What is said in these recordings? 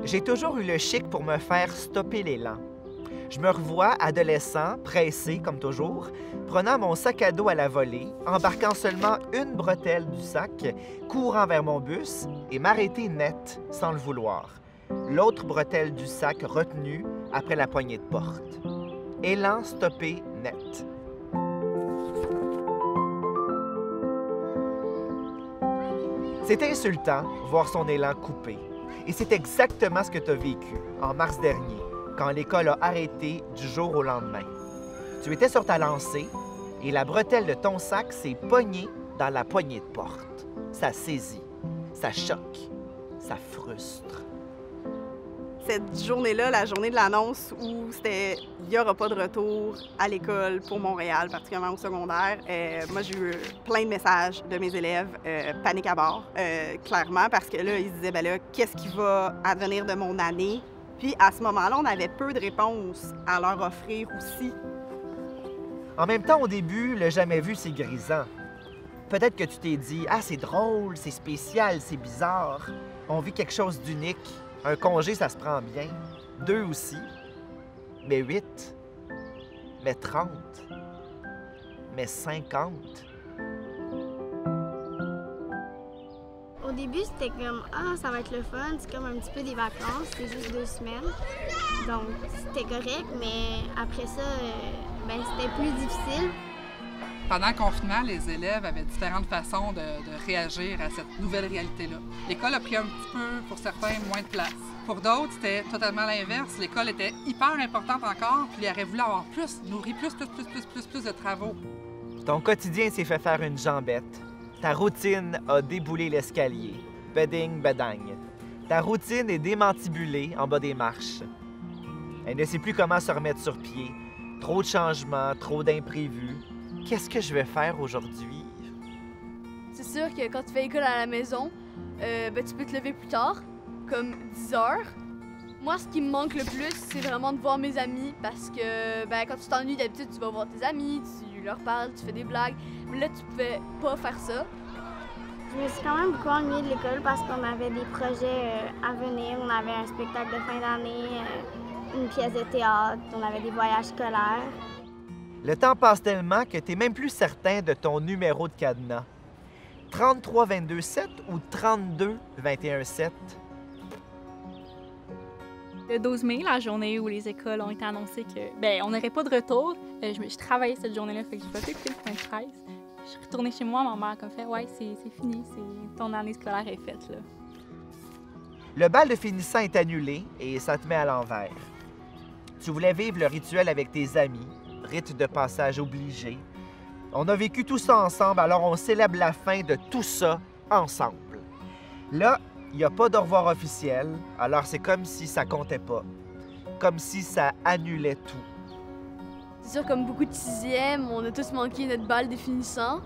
J'ai toujours eu le chic pour me faire stopper l'élan. Je me revois, adolescent, pressé comme toujours, prenant mon sac à dos à la volée, embarquant seulement une bretelle du sac, courant vers mon bus et m'arrêter net, sans le vouloir. L'autre bretelle du sac retenue après la poignée de porte. Élan stoppé net. C'est insultant voir son élan coupé. Et c'est exactement ce que tu as vécu en mars dernier, quand l'école a arrêté du jour au lendemain. Tu étais sur ta lancée et la bretelle de ton sac s'est pognée dans la poignée de porte. Ça saisit, ça choque, ça frustre. Cette journée-là, la journée de l'annonce où c'était « il n'y aura pas de retour à l'école pour Montréal », particulièrement au secondaire, moi j'ai eu plein de messages de mes élèves, panique à bord, clairement, parce que là, ils se disaient « ben là, qu'est-ce qui va advenir de mon année? » Puis à ce moment-là, on avait peu de réponses à leur offrir aussi. En même temps, au début, le jamais vu, c'est grisant. Peut-être que tu t'es dit « ah, c'est drôle, c'est spécial, c'est bizarre. On vit quelque chose d'unique. » Un congé, ça se prend bien. 2 aussi. Mais 8. Mais 30. Mais 50. Au début, c'était comme « ah, ça va être le fun, c'est comme un petit peu des vacances, c'est juste 2 semaines. » Donc, c'était correct, mais après ça, c'était plus difficile. Pendant le confinement, les élèves avaient différentes façons de réagir à cette nouvelle réalité-là. L'école a pris un petit peu, pour certains, moins de place. Pour d'autres, c'était totalement l'inverse. L'école était hyper importante encore, puis ils auraient voulu avoir plus, nourrir plus de travaux. Ton quotidien s'est fait faire une jambette. Ta routine a déboulé l'escalier. Beding, bedang. Ta routine est démantibulée en bas des marches. Elle ne sait plus comment se remettre sur pied. Trop de changements, trop d'imprévus. Qu'est-ce que je vais faire aujourd'hui? C'est sûr que quand tu fais école à la maison, tu peux te lever plus tard, comme 10 heures. Moi, ce qui me manque le plus, c'est vraiment de voir mes amis parce que quand tu t'ennuies, d'habitude, tu vas voir tes amis, tu leur parles, tu fais des blagues. Mais là, tu pouvais pas faire ça. Je me suis quand même beaucoup ennuyée de l'école parce qu'on avait des projets à venir. On avait un spectacle de fin d'année, une pièce de théâtre, on avait des voyages scolaires. Le temps passe tellement que tu n'es même plus certain de ton numéro de cadenas. 33-22-7 ou 32-21-7? Le 12 mai, la journée où les écoles ont été annoncées que on n'aurait pas de retour, je travaillais cette journée-là, fait que j'ai pas pu écouter le point de presse. Je suis retournée chez moi, ma mère a fait « ouais, c'est fini, ton année scolaire est faite. » là. Le bal de finissant est annulé et ça te met à l'envers. Tu voulais vivre le rituel avec tes amis, rite de passage obligé. On a vécu tout ça ensemble, alors on célèbre la fin de tout ça ensemble. Là, il n'y a pas d'au revoir officiel, alors c'est comme si ça comptait pas. Comme si ça annulait tout. C'est sûr, comme beaucoup de 6e, on a tous manqué notre bal des finissants.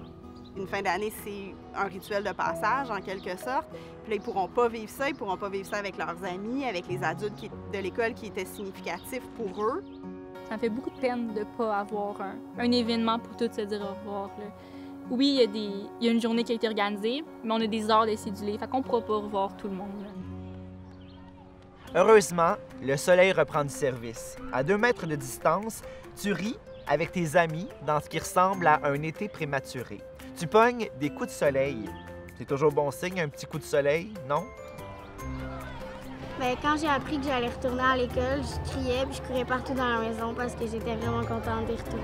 Une fin d'année, c'est un rituel de passage, en quelque sorte. Puis là, ils pourront pas vivre ça. Ils pourront pas vivre ça avec leurs amis, avec les adultes de l'école qui étaient significatifs pour eux. Ça me fait beaucoup de peine de ne pas avoir un événement pour tous se dire au revoir. Là. Oui, il y a une journée qui a été organisée, mais on a des heures de cédulées, fait qu'on ne pourra pas revoir tout le monde. Là. Heureusement, le soleil reprend du service. À 2 mètres de distance, tu ris avec tes amis dans ce qui ressemble à un été prématuré. Tu pognes des coups de soleil. C'est toujours bon signe, un petit coup de soleil, non? Quand j'ai appris que j'allais retourner à l'école, je criais et je courais partout dans la maison parce que j'étais vraiment contente d'y retourner.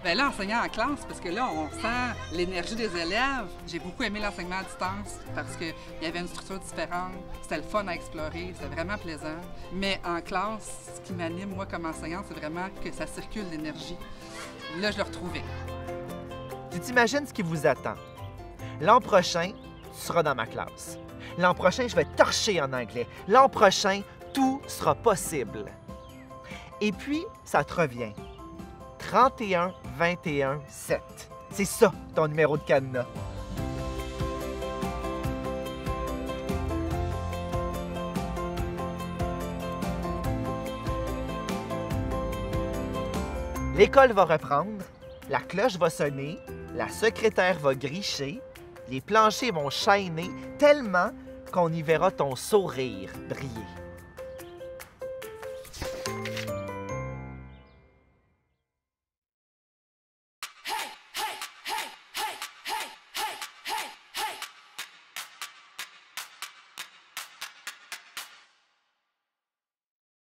Là, enseignant en classe, parce que là, on sent l'énergie des élèves. J'ai beaucoup aimé l'enseignement à distance parce qu'il y avait une structure différente. C'était le fun à explorer, c'était vraiment plaisant. Mais en classe, ce qui m'anime, moi, comme enseignante, c'est vraiment que ça circule l'énergie. Là, je le retrouvais. Tu t'imagines ce qui vous attend. L'an prochain, tu seras dans ma classe. L'an prochain, je vais torcher en anglais. L'an prochain, tout sera possible. Et puis, ça te revient. 31-21-7. C'est ça, ton numéro de cadenas. L'école va reprendre, la cloche va sonner, la secrétaire va gricher, les planchers vont shiner tellement qu'on y verra ton sourire briller.